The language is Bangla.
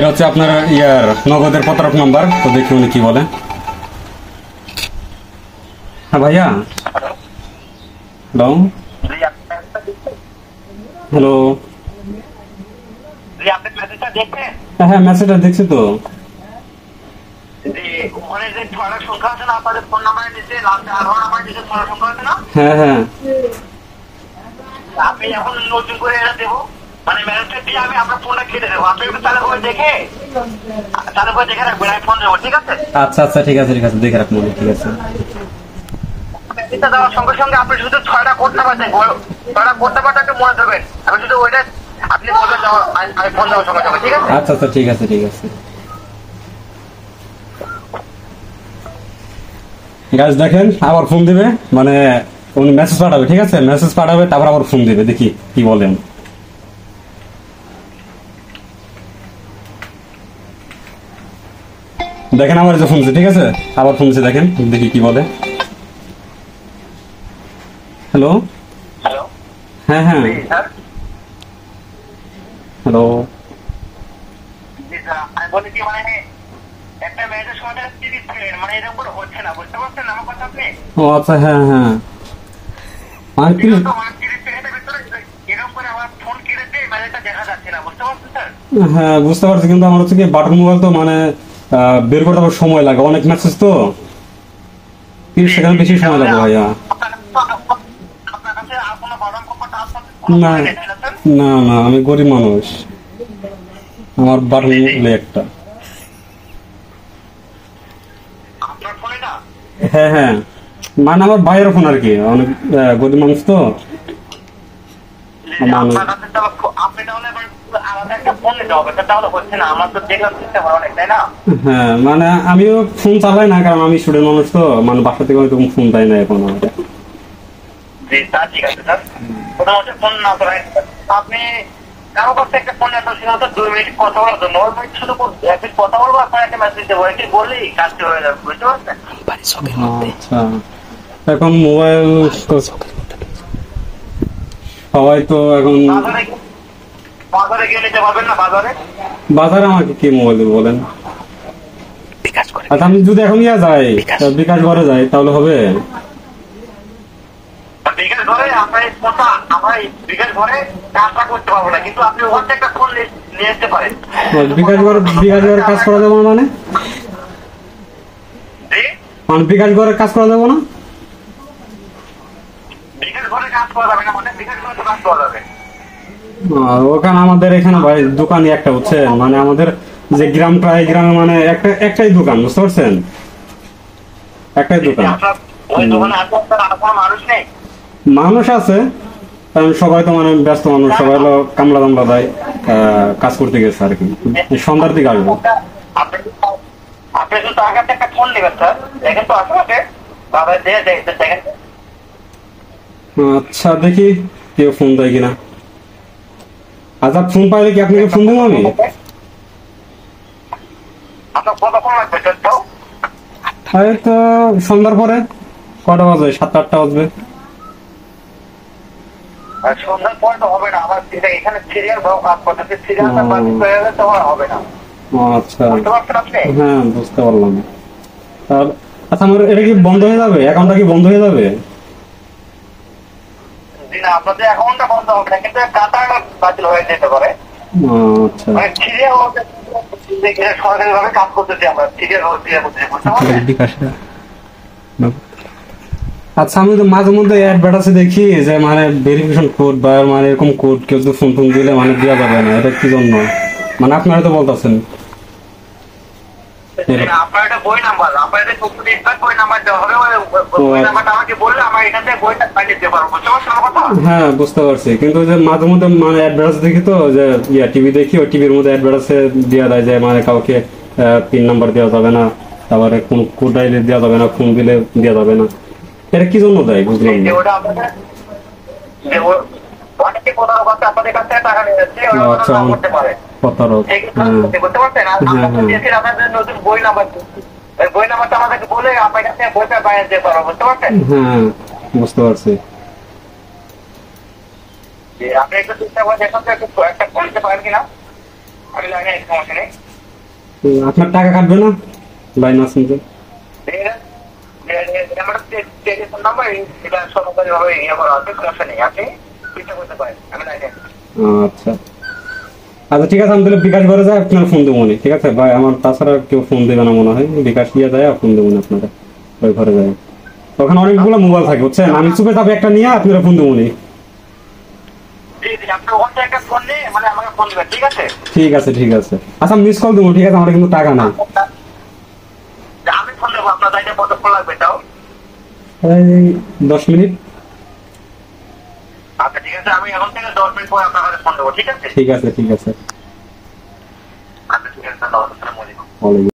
হচ্ছে আপনার ইয়ার নগদের প্রতারক নাম্বার, তো দেখি উনি কি বলে। হ্যাঁ ভাইয়া, হ্যালো হ্যালো, হ্যাঁ মেসেজটা দেখছি তো। হ্যাঁ হ্যাঁ, আপনি এখন নতুন করে এটা দেবো, মানে ম্যানেজটা দিয়ে আমি আপনার ফোনটা কেটে দেবো। আপনি একটু তাহলে করে দেখে রাখবেন, আমি ফোন দেবো, ঠিক আছে? আচ্ছা আচ্ছা, ঠিক আছে ঠিক আছে, দেখে রাখবো, ঠিক আছে। দেওয়ার সঙ্গে সঙ্গে আপনি শুধু 6টা করতে পারতেন, 6টা করতে পারতেন একটু মনে থাকবেন। আমি শুধু ওইটা আপনি বলবেন, আমি ফোন দেওয়ার সঙ্গে সঙ্গে, ঠিক আছে? আচ্ছা আচ্ছা, ঠিক আছে ঠিক আছে। গাছ দেখেন আবার ফোন দিবে, মানে উনি মেসেজ পাঠাবে, ঠিক আছে, মেসেজ পাঠাবে, তারপর আবার ফোন দিবে, দেখি কি বলেন। দেখেন আমার যে ফোনছে, ঠিক আছে, আবার ফোনছে, দেখেন দেখি কি বলে। হ্যালো হ্যালো, হ্যাঁ হ্যাঁ, স্যার। হ্যালো। আমি বলি কি, মানে একটা মেয়েদের সময় 30 সেকেন্ড, মানে এরকম করে হচ্ছে না, বুঝতে পারছেন আমার কথা আপনি? ও আচ্ছা, হ্যাঁ হ্যাঁ, হ্যাঁ বুঝতে পারছি, কিন্তু আমার হচ্ছে কি বাটন মোবাইল তো, মানে বের করতে আবার সময় লাগে, অনেক মেসেজ তো, 30 সেকেন্ড বেশি সময় লাগবে ভাইয়া। না না না, আমি গরিব মানুষ, আমার বাটন মোবাইল একটা। হ্যাঁ হ্যাঁ, মানে আমার ভাইয়ের ফোন আর কি, অনেক গরিব মানুষ তো। হ্যাঁ, মানে আমিও ফোন চালাই না, কারণ আমি স্টুডেন্ট মানুষ তো, মানে বাসা থেকে অনেক ফোন পাই না এখন আমাকে। আপনি কারো কাছ থেকে একটা ফোন নেন, শুধু 2 মিনিট কথা বলার জন্য, ওই মিনিট শুধু 1 মিনিট কথা বলবো, আপনার একটা মেসেজ দেবো, এটি বললেই কাজটি হয়ে যাবে, বুঝতে পারছেন? আচ্ছা, এখন মোবাইল তো সবাই তো এখন বাজারে গিয়ে নিতে পারবেন না? বাজারে আমাকে কি মোবাইল দেবে বলেন? আচ্ছা, আমি যদি এখন যাই, বিকাশ ঘরে যাই, তাহলে হবে? বিকাশ ঘরে বিকাশ ঘরে কাজটা করতে পারবো না, কিন্তু আপনি ওখান থেকে একটা ফোন নিয়ে আসতে পারেন। বিকাশ ঘরে কাজ করা যাবো না, মানে বিকাশ ঘরে কাজ করা যাবো না? বিকাশ ঘরে কাজ করা যাবে না, মানে বিকাশ ঘরে কাজ করা যাবে। ওখানে আমাদের এখানে ভাই দোকানই একটা, বুঝছেন, মানে আমাদের যে গ্রামটা, এই গ্রামে মানে একটাই দোকান, বুঝতে পারছেন, একটাই দোকান। মানুষ আছে, কারণ সবাই তো মানে ব্যস্ত মানুষ, সবাই হলো কামলা টামলা দেয়, কাজ করতে গেছে আর কি, সন্ধ্যার দিকে আসবো। আপনি শুধু আগে একটা ফোন নেবেন স্যার, দেখেন তো আসলে বাবা দেখেন। আচ্ছা, দেখি কেউ ফোন দেয় কিনা। আচ্ছা, ফোন পাইলে কি আপনাকে ফোন দেবো আমি? আপনার কতক্ষণ লাগবে স্যার? তাও এই তো সন্ধ্যার পরে, কটা বাজবে? 7-8টা বাজবে। সন্ধ্যার পরে তো হবে না, আমার এখানে সিরিয়াল ভাবে কাজ করতেছে, সিরিয়ালটা বাতিল হয়ে গেলে তো হবে না। আচ্ছা, বুঝতে পারছেন আপনি? হ্যাঁ বুঝতে পারলাম। তাহলে আচ্ছা, আমার এটা কি বন্ধ হয়ে যাবে? অ্যাকাউন্টটা কি বন্ধ হয়ে যাবে? জি না, আপনাদের অ্যাকাউন্টটা বন্ধ হবে না, কিন্তু টাকা বাতিল হয়ে যেতে পারে। আচ্ছা, মানে সিরিয়াল সরকারি ভাবে কাজ করতেছি আমরা, সিরিয়াল বুঝতে পারছেন? আচ্ছা, আমি তো মাঝে মধ্যে অ্যাডভার্টাইজে দেখি যে মানে ভেরিফিকেশন কোড বা মানে এরকম কোড কেউ তো ফোন টোন দিলে মানে দেওয়া যাবে না, এটা কি জন্য? মানে আপনারা তো বলতেছেন আপনার একটা বই নাম্বার, আপনার বই নাম্বার দেওয়া হবে, বই নাম্বারটা আমাকে বললে আমার এখান থেকে বইটা পাঠিয়ে দিতে পারবো, বুঝতে পারছেন আমার কথা? হ্যাঁ বুঝতে পারছি, কিন্তু যে মাঝে মধ্যে মানে অ্যাডভার্টাইজ দেখি তো, যে টিভি দেখি, ওই টিভির মধ্যে অ্যাডভার্টাইজে দেওয়া যায় যে মানে কাউকে পিন নাম্বার দেওয়া যাবে না, তারপরে কোন কোড ডাইলে দেওয়া যাবে না, ফোন দিলে দেওয়া যাবে না, এটা কি জন্য দেয় বুঝলাম না। অনেকে প্রতারক আছে, আপনাদের কাছ থেকে টাকা নিয়ে যাচ্ছে, ওরা করতে পারে প্রতারক, বুঝতে পারছেন? আপনাদের নতুন বই নাম্বার, ওই বই নাম্বারটা আমাদেরকে বলে আপনার কাছ থেকে বইটা বাইরে দিতে পারবো, বুঝতে পারছেন? হ্যাঁ বুঝতে পারছি। আপনি একটু চেষ্টা করে দেখুন তো, একটু একটা করতে পারেন কিনা। আমি লাইনে সমস্যা নেই। তো আপনার টাকা কাটবে না বাইনাস নিতে? আমার টেলিফোন নাম্বার এটা সরকারি ভাবে ইয়ে করা আছে, সমস্যা নেই, আপনি চিন্তা করতে পারেন, আমি লাইনে আছি। আচ্ছা আচ্ছা ঠিক আছে, আমি তাহলে বিকাশ করে যাই, আপনার ফোন দেবো নি, ঠিক আছে ভাই? আমার তাছাড়া কেউ ফোন দেবে না মনে হয়, বিকাশ দিয়ে যায় ফোন দেবো না আপনারা, ওই ঘরে যায়। ওখানে অনেকগুলো মোবাইল থাকে বুঝছেন, আমি চুপে চাপে একটা নিয়ে আপনারা ফোন দেবো নি। জি জি, আপনি ওখান থেকে একটা ফোন নিয়ে মানে আমাকে ফোন দিবেন, ঠিক আছে? ঠিক আছে ঠিক আছে, আচ্ছা মিস কল দেবো, ঠিক আছে? আমার কিন্তু টাকা নাই। আমি ফোন দেবো, আপনার দায়িত্ব কতক্ষণ লাগবে তাও? এই 10 মিনিট। আচ্ছা ঠিক আছে, আমি এখন থেকে 10 মিনিট পরে আপনার কাছে ফোন দেবো, ঠিক আছে? ঠিক আছে ঠিক আছে। আচ্ছা ঠিক আছে, ধন্যবাদ, আসসালামু আলাইকুম। ওয়ালাইকুম।